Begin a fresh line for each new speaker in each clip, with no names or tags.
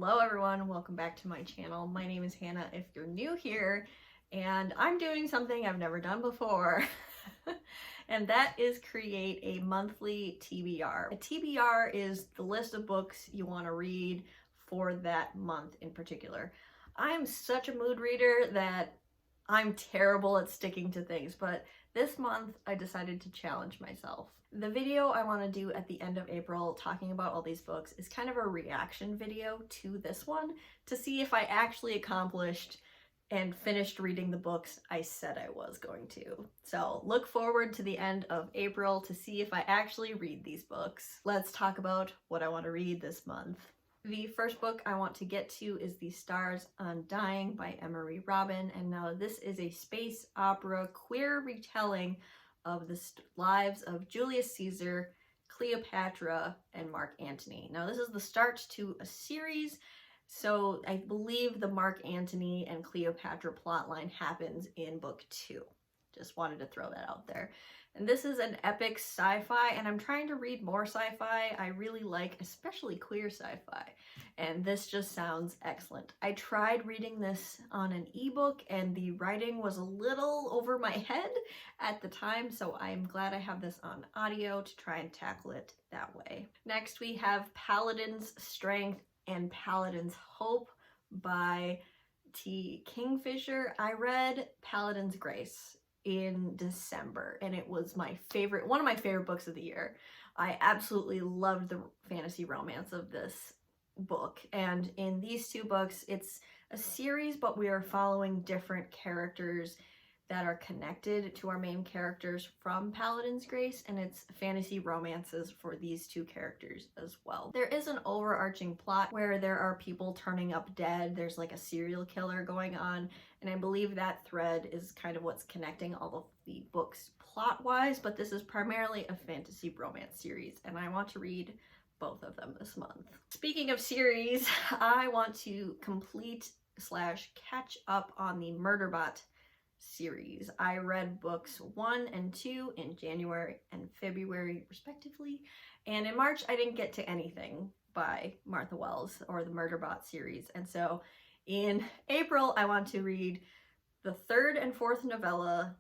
Hello everyone, welcome back to my channel. My name is Hannah if you're new here, and I'm doing something I've never done before. And that is create a monthly TBR. A TBR is the list of books you want to read for that month in particular. I'm such a mood reader that I'm terrible at sticking to things, but this month I decided to challenge myself. The video I want to do at the end of April talking about all these books is kind of a reaction video to this one to see if I actually accomplished and finished reading the books I said I was going to. So look forward to the end of April to see if I actually read these books. Let's talk about what I want to read this month. The first book I want to get to is The Stars Undying by Emery Robin, and now this is a space opera queer retelling of the lives of Julius Caesar, Cleopatra, and Mark Antony. Now this is the start to a series, so I believe the Mark Antony and Cleopatra plotline happens in book 2. Just wanted to throw that out there. And this is an epic sci-fi, and I'm trying to read more sci-fi. I really like especially queer sci-fi, and this just sounds excellent. I tried reading this on an ebook, and the writing was a little over my head at the time, so I'm glad I have this on audio to try and tackle it that way. Next, we have Paladins Strength and Paladins Hope by T. Kingfisher. I read Paladins Grace in December, and it was one of my favorite books of the year. I absolutely loved the fantasy romance of this book, and in these two books it's a series, but we are following different characters that are connected to our main characters from Paladins Grace, and it's fantasy romances for these two characters as well. There is an overarching plot where there are people turning up dead. There's like a serial killer going on, and I believe that thread is kind of what's connecting all of the books plot-wise, but this is primarily a fantasy romance series, and I want to read both of them this month. Speaking of series, I want to complete / catch up on the Murderbot series. I read books 1 and 2 in January and February respectively, and in March I didn't get to anything by Martha Wells or the Murderbot series, and so in April I want to read the 3rd and 4th novella,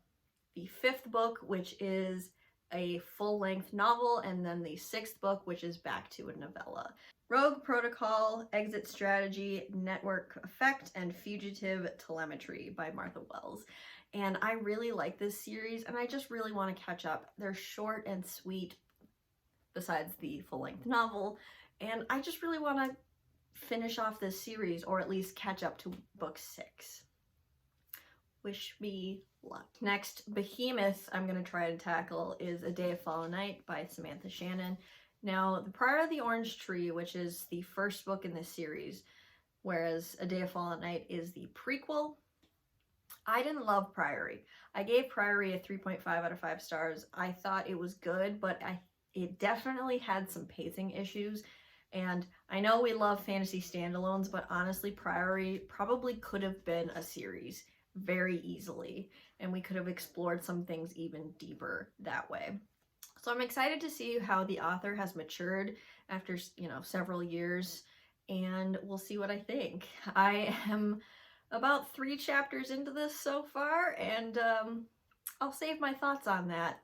the 5th book, which is a full-length novel, and then the 6th book, which is back to a novella. Rogue Protocol, Exit Strategy, Network Effect, and Fugitive Telemetry by Martha Wells. And I really like this series, and I just really want to catch up. They're short and sweet, besides the full-length novel, and I just really want to finish off this series, or at least catch up to book 6. Wish me luck. Next behemoth I'm going to try to tackle is A Day of Fallen Night by Samantha Shannon. Now, The Priory of the Orange Tree, which is the first book in this series, whereas A Day of Fallen Night is the prequel. I didn't love Priory. I gave Priory a 3.5 out of 5 stars. I thought it was good, but it definitely had some pacing issues. And I know we love fantasy standalones, but honestly, Priory probably could have been a series very easily, and we could have explored some things even deeper that way. So I'm excited to see how the author has matured after, several years, and we'll see what I think. I am about 3 chapters into this so far, and I'll save my thoughts on that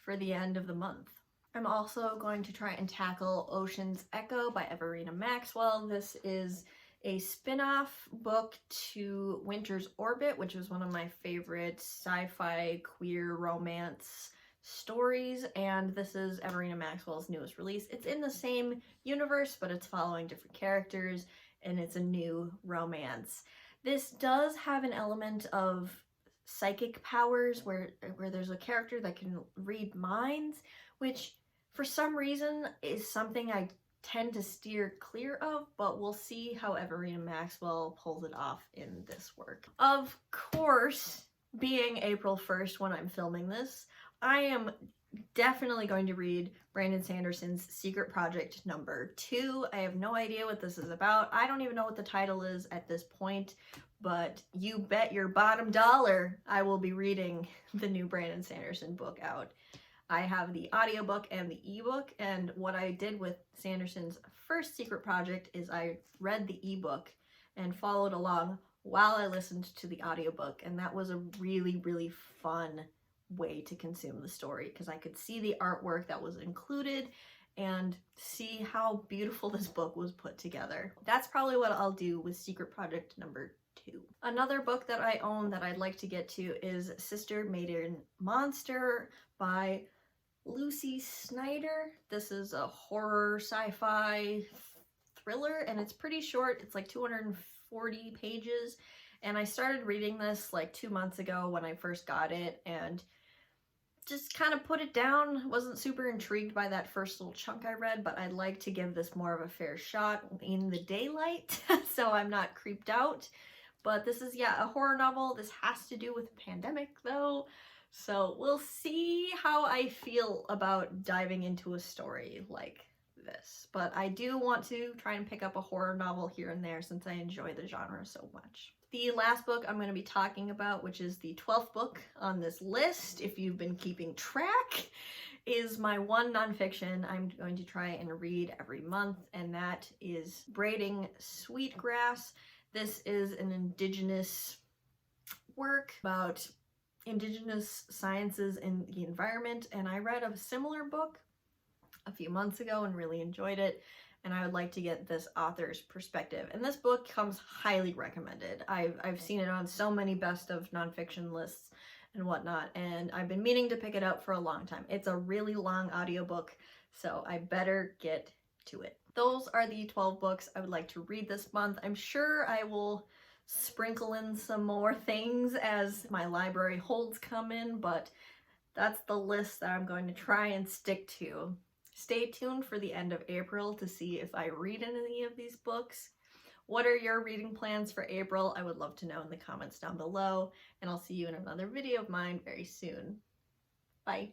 for the end of the month. I'm also going to try and tackle Ocean's Echo by Everina Maxwell. This is a spin-off book to Winter's Orbit, which was one of my favorite sci-fi queer romance stories, and this is Everina Maxwell's newest release. It's in the same universe, but it's following different characters, and it's a new romance. This does have an element of psychic powers where there's a character that can read minds, which for some reason is something I tend to steer clear of, but we'll see how Everina Maxwell pulls it off in this work. Of course, being April 1st when I'm filming this, I am definitely going to read Brandon Sanderson's Secret Project number 2. I have no idea what this is about. I don't even know what the title is at this point, but you bet your bottom dollar I will be reading the new Brandon Sanderson book out. I have the audiobook and the ebook, and what I did with Sanderson's first secret project is I read the ebook and followed along while I listened to the audiobook, and that was a really, really fun way to consume the story because I could see the artwork that was included and see how beautiful this book was put together. That's probably what I'll do with secret project number 2. Another book that I own that I'd like to get to is Sister Maiden Monster by Lucy Snyder. This is a horror sci-fi thriller, and it's pretty short. It's like 240 pages, and I started reading this like 2 months ago when I first got it, and just kind of put it down. Wasn't super intrigued by that first little chunk I read, but I'd like to give this more of a fair shot in the daylight so I'm not creeped out. But this is, yeah, a horror novel. This has to do with the pandemic though, so we'll see how I feel about diving into a story like this. But I do want to try and pick up a horror novel here and there since I enjoy the genre so much. The last book I'm going to be talking about, which is the 12th book on this list, if you've been keeping track, is my one nonfiction I'm going to try and read every month, and that is Braiding Sweetgrass. This is an Indigenous work about Indigenous sciences in the environment, and I read a similar book a few months ago and really enjoyed it, and I would like to get this author's perspective. And this book comes highly recommended. I've seen it on so many best of nonfiction lists and whatnot, and I've been meaning to pick it up for a long time. It's a really long audiobook, so I better get to it. Those are the 12 books I would like to read this month. I'm sure I will sprinkle in some more things as my library holds come in, but that's the list that I'm going to try and stick to. Stay tuned for the end of April to see if I read any of these books. What are your reading plans for April? I would love to know in the comments down below, and I'll see you in another video of mine very soon. Bye.